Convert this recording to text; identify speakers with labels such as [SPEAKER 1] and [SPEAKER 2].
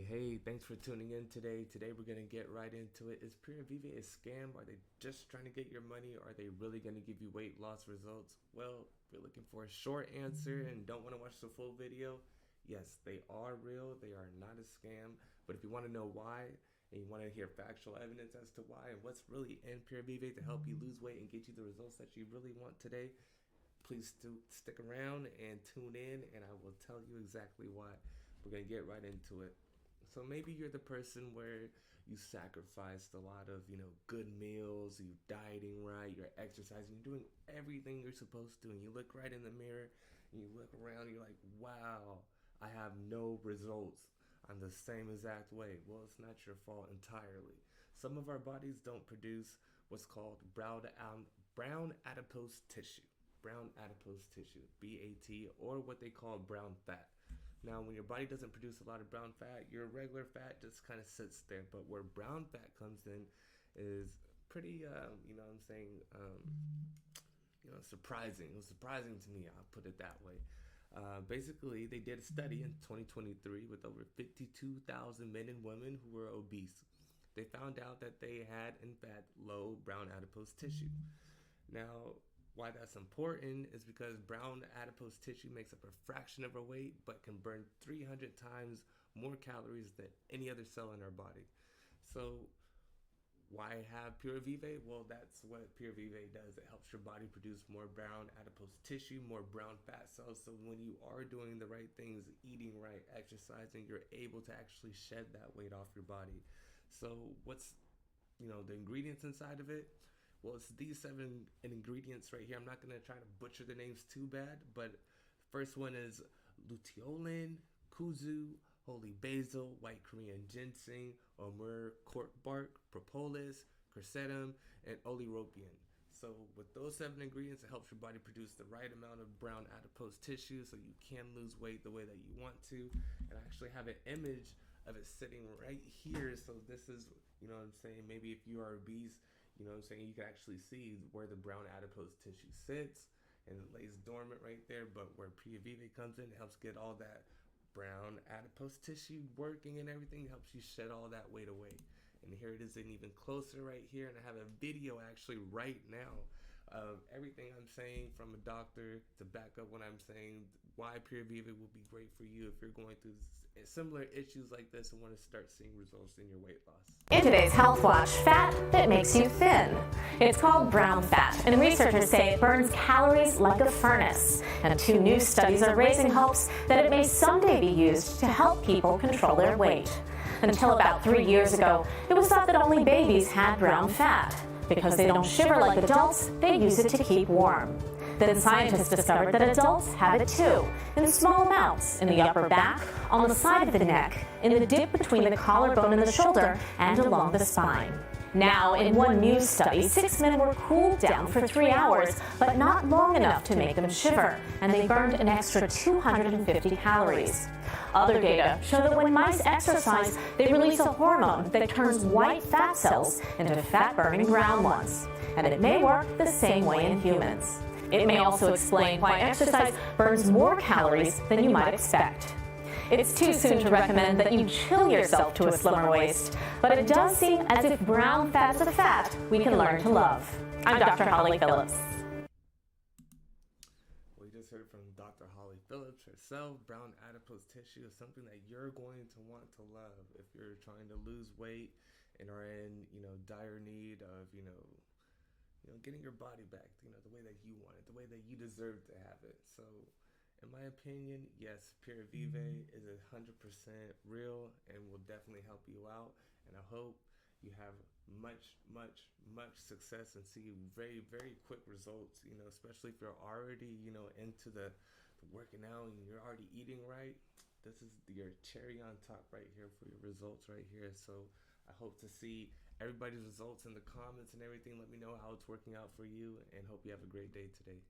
[SPEAKER 1] Hey, thanks for tuning in today. Today we're going to get right into it. Is Puravive a scam? Are they just trying to get your money? Or are they really going to give you weight loss results? Well, if you're looking for a short answer and don't want to watch the full video, yes, they are real. They are not a scam. But if you want to know why, and you want to hear factual evidence as to why and what's really in Puravive to help you lose weight and get you the results that you really want today, please stick around and tune in, and I will tell you exactly why. We're going to get right into it. So maybe you're the person where you sacrificed a lot of, good meals, you're dieting right, you're exercising, you're doing everything you're supposed to, and you look right in the mirror, and you look around, and you're like, wow, I have no results. I'm the same exact way. Well, it's not your fault entirely. Some of our bodies don't produce what's called brown adipose tissue. Brown adipose tissue, BAT, or what they call brown fat. Now, when your body doesn't produce a lot of brown fat, your regular fat just kind of sits there. But where brown fat comes in is pretty, surprising. It was surprising to me, I'll put it that way. Basically, they did a study in 2023 with over 52,000 men and women who were obese. They found out that they had, in fact, low brown adipose tissue. Now, why that's important is because brown adipose tissue makes up a fraction of our weight, but can burn 300 times more calories than any other cell in our body. So why have Puravive? Well, that's what Puravive does. It helps your body produce more brown adipose tissue, more brown fat cells. So when you are doing the right things, eating right, exercising, you're able to actually shed that weight off your body. So what's, the ingredients inside of it? Well, it's these 7 ingredients right here. I'm not going to try to butcher the names too bad, but the first one is luteolin, kuzu, holy basil, white Korean ginseng, omur, cork bark, propolis, quercetum, and oleuropein. So with those 7 ingredients, it helps your body produce the right amount of brown adipose tissue so you can lose weight the way that you want to. And I actually have an image of it sitting right here. So this is, maybe if you are obese, you can actually see where the brown adipose tissue sits, and it lays dormant right there. But where Puravive comes in, it helps get all that brown adipose tissue working and everything. It helps you shed all that weight away. And here it is, and even closer right here. And I have a video actually right now of everything I'm saying from a doctor to back up what I'm saying, why Puravive will be great for you if you're going through similar issues like this and want to start seeing results in your weight loss.
[SPEAKER 2] In today's Health Watch, fat that makes you thin. It's called brown fat, and researchers say it burns calories like a furnace. And 2 new studies are raising hopes that it may someday be used to help people control their weight. Until about 3 years ago, it was thought that only babies had brown fat. Because they don't shiver like adults, they use it to keep warm. Then scientists discovered that adults have it too, in small amounts, in the upper back, on the side of the neck, in the dip between the collarbone and the shoulder, and along the spine. Now, in one new study, 6 men were cooled down for 3 hours, but not long enough to make them shiver, and they burned an extra 250 calories. Other data show that when mice exercise, they release a hormone that turns white fat cells into fat-burning brown ones. And it may work the same way in humans. It may also explain why exercise burns more calories than you might expect. It's too soon to recommend that you chill yourself to a slimmer waist, but it does seem as if brown fat's a fat we can learn to love. I'm Dr. Holly Phillips.
[SPEAKER 1] We just heard from Dr. Holly Phillips herself. Brown adipose tissue is something that you're going to want to love if you're trying to lose weight and are in, dire need of, getting your body back, the way that you want it, the way that you deserve to have it. So, in my opinion, yes, Puravive is 100% real and will definitely help you out. And I hope you have much success and see very, very quick results, especially if you're already, into the working out and you're already eating right. This is your cherry on top right here for your results right here. So I hope to see everybody's results in the comments and everything. Let me know how it's working out for you, and hope you have a great day today.